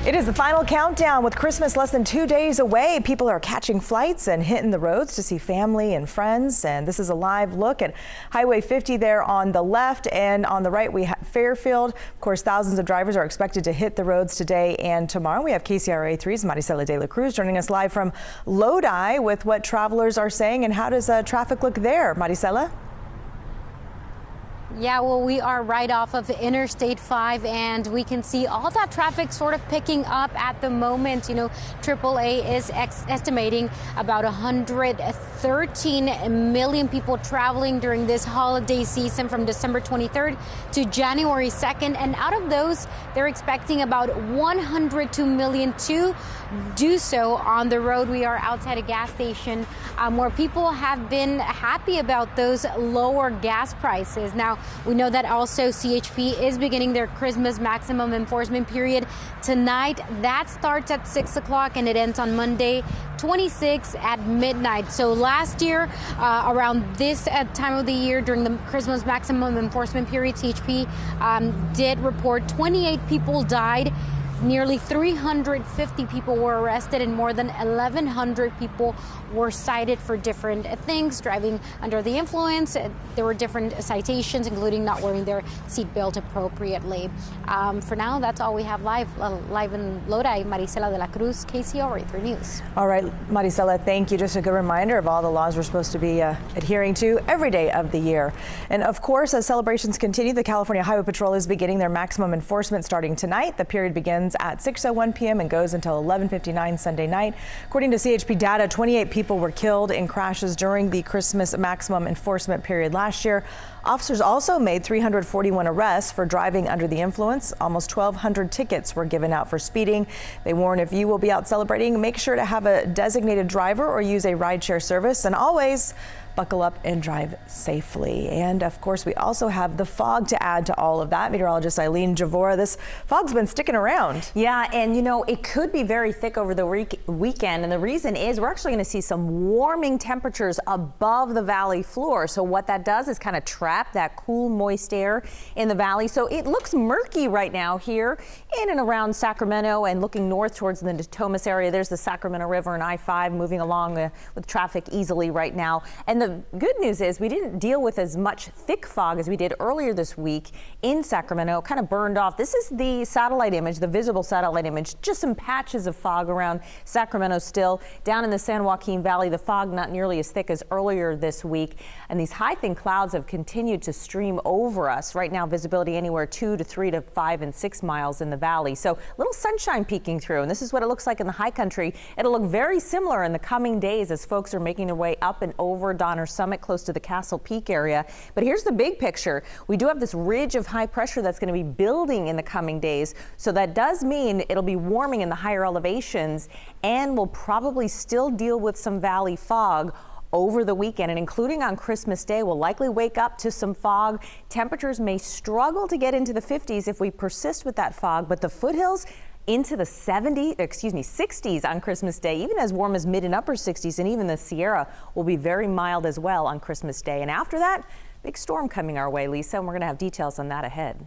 It is the final countdown with Christmas less than 2 days away. People are catching flights and hitting the roads to see family and friends. And this is a live look at Highway 50 there on the left, and on the right we have Fairfield. Of course, thousands of drivers are expected to hit the roads today and tomorrow. We have KCRA 3's Maricela de la Cruz joining us live from Lodi with what travelers are saying. And how does traffic look there, Maricela? Yeah, well, we are right off of Interstate 5, and we can see all that traffic sort of picking up at the moment. You know, AAA is estimating about 113 million people traveling during this holiday season from December 23rd to January 2nd. And out of those, they're expecting about 102 million to do so on the road. We are outside a gas station where people have been happy about those lower gas prices. Now, we know that also CHP is beginning their Christmas maximum enforcement period tonight. That starts at 6 o'clock and it ends on Monday 26 at midnight. So last year, around this time of the year during the Christmas maximum enforcement period, CHP did report 28 people died. Nearly 350 people were arrested and more than 1,100 people were cited for different things. Driving under the influence, there were different citations, including not wearing their seatbelt appropriately. For now, that's all we have live in Lodi. Maricela de la Cruz, KCRA 3 News. All right, Maricela, thank you. Just a good reminder of all the laws we're supposed to be adhering to every day of the year. And of course, as celebrations continue, the California Highway Patrol is beginning their maximum enforcement starting tonight. The period begins at 6:01 p.m. and goes until 11:59 Sunday night. According to CHP data, 28 people were killed in crashes during the Christmas maximum enforcement period last year. Officers also made 341 arrests for driving under the influence. Almost 1,200 tickets were given out for speeding. They warn if you will be out celebrating, make sure to have a designated driver or use a rideshare service, and always buckle up and drive safely. And of course, we also have the fog to add to all of that. Meteorologist Eileen Javora, this fog's been sticking around. Yeah, and you know, it could be very thick over the weekend. And the reason is we're actually going to see some warming temperatures above the valley floor. So what that does is kind of trap that cool, moist air in the valley. So it looks murky right now here in and around Sacramento, and looking north towards the Natomas area. There's the Sacramento River and I-5 moving along with traffic easily right now. And the good news is we didn't deal with as much thick fog as we did earlier this week in Sacramento. It kind of burned off. This is the satellite image, the visible satellite image. Just some patches of fog around Sacramento still. Down in the San Joaquin Valley, the fog not nearly as thick as earlier this week. And these high thin clouds have continued to stream over us. Right now, visibility anywhere 2 to 3 to 5 and 6 miles in the valley. So a little sunshine peeking through. And this is what it looks like in the high country. It'll look very similar in the coming days as folks are making their way up and over Donner Summit close to the Castle Peak area. But here's the big picture. We do have this ridge of high pressure that's going to be building in the coming days. So that does mean it'll be warming in the higher elevations, and we'll probably still deal with some valley fog over the weekend, and including on Christmas Day. We'll likely wake up to some fog. Temperatures may struggle to get into the 50s if we persist with that fog, but the foothills into the 60s on Christmas Day, even as warm as mid and upper 60s, and even the Sierra will be very mild as well on Christmas Day. And after that, big storm coming our way, Lisa, and we're going to have details on that ahead.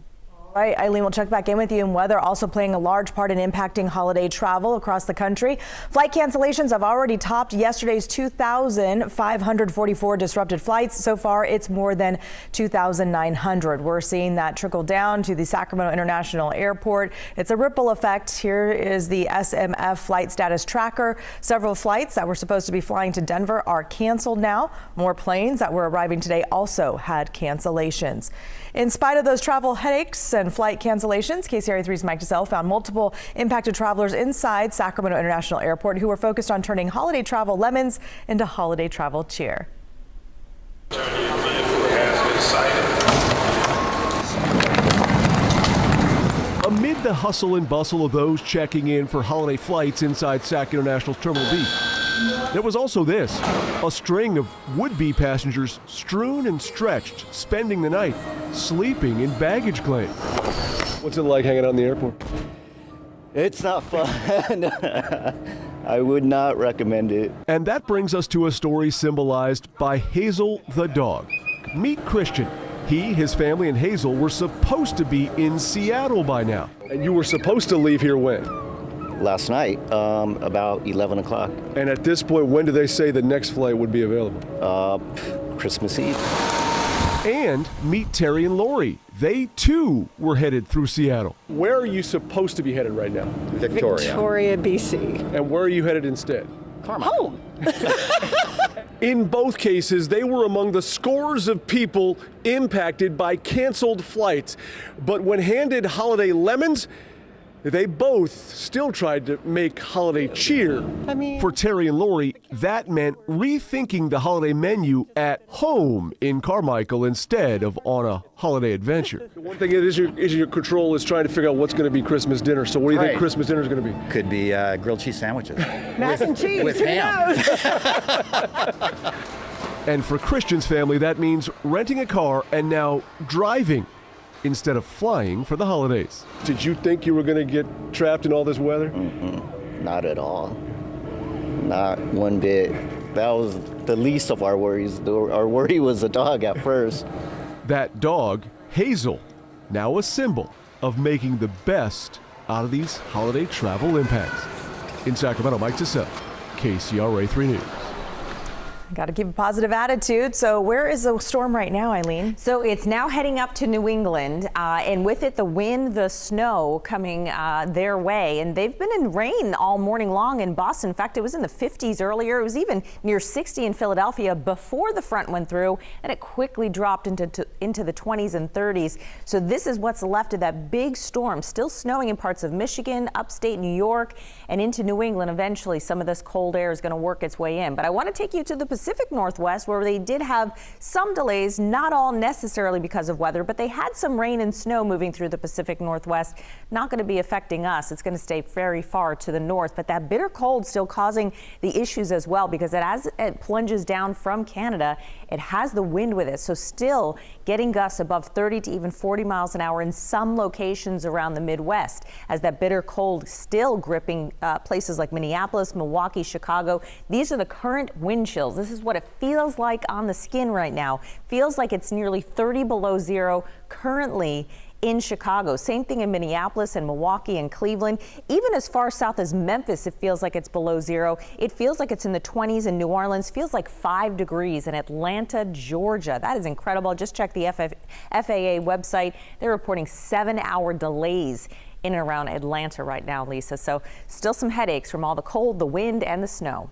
All right, Eileen, we'll check back in with you. And weather also playing a large part in impacting holiday travel across the country. Flight cancellations have already topped yesterday's 2,544 disrupted flights. So far, it's more than 2,900. We're seeing that trickle down to the Sacramento International Airport. It's a ripple effect. Here is the SMF flight status tracker. Several flights that were supposed to be flying to Denver are canceled now. More planes that were arriving today also had cancellations. In spite of those travel headaches and flight cancellations, KCRA 3's Mike DeSalle found multiple impacted travelers inside Sacramento International Airport who were focused on turning holiday travel lemons into holiday travel cheer. Amid the hustle and bustle of those checking in for holiday flights inside Sac International's Terminal B, there was also this, a string of would-be passengers strewn and stretched, spending the night, sleeping in baggage claim. What's it like hanging out in the airport? It's not fun. I would not recommend it. And that brings us to a story symbolized by Hazel the dog. Meet Christian. He, his family, and Hazel were supposed to be in Seattle by now. And you were supposed to leave here when? last night, about 11 o'clock. And at this point, when do they say the next flight would be available? Christmas Eve. And meet Terry and Lori. They too were headed through Seattle. Where are you supposed to be headed right now? Victoria, BC. And where are you headed instead? Home. In both cases, they were among the scores of people impacted by canceled flights. But when handed holiday lemons, they both still tried to make holiday cheer. For Terry and Lori, that meant rethinking the holiday menu at home in Carmichael instead of on a holiday adventure. The one thing that is your control is trying to figure out what's going to be Christmas dinner. So what do you think Christmas dinner is going to be? Could be grilled cheese sandwiches. Mac and cheese. With Who ham. knows? And for Christian's family, that means renting a car and now driving instead of flying for the holidays. Did you think you were going to get trapped in all this weather? Not at all. Not one bit. That was the least of our worries. Our worry was the dog at first. That dog, Hazel, now a symbol of making the best out of these holiday travel impacts. In Sacramento, Mike Tassell, KCRA 3 News. Got to keep a positive attitude. So where is the storm right now, Eileen? So it's now heading up to New England, and with it, the wind, the snow coming their way. And they've been in rain all morning long in Boston. In fact, it was in the 50s earlier. It was even near 60 in Philadelphia before the front went through, and it quickly dropped into the 20s and 30s. So this is what's left of that big storm, still snowing in parts of Michigan, upstate New York, and into New England. Eventually, some of this cold air is going to work its way in. But I want to take you to the Pacific Northwest, where they did have some delays, not all necessarily because of weather, but they had some rain and snow moving through the Pacific Northwest. Not going to be affecting us. It's going to stay very far to the north, but that bitter cold still causing the issues as well, because as it plunges down from Canada, it has the wind with it. So still getting gusts above 30 to even 40 miles an hour in some locations around the Midwest, as that bitter cold still gripping places like Minneapolis, Milwaukee, Chicago. These are the current wind chills. This is what it feels like on the skin right now. Feels like it's nearly 30 below zero currently in Chicago. Same thing in Minneapolis and Milwaukee and Cleveland. Even as far south as Memphis, it feels like it's below zero. It feels like it's in the 20s in New Orleans. Feels like 5 degrees in Atlanta, Georgia. That is incredible. Just check the FAA website. They're reporting 7-hour delays in and around Atlanta right now, Lisa. So still some headaches from all the cold, the wind, and the snow.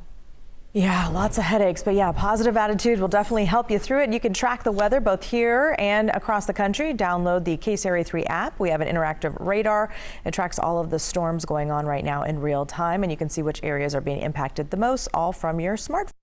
Yeah, lots of headaches, but yeah, positive attitude will definitely help you through it. You can track the weather both here and across the country. Download the KCRA 3 app. We have an interactive radar. It tracks all of the storms going on right now in real time, and you can see which areas are being impacted the most, all from your smartphone.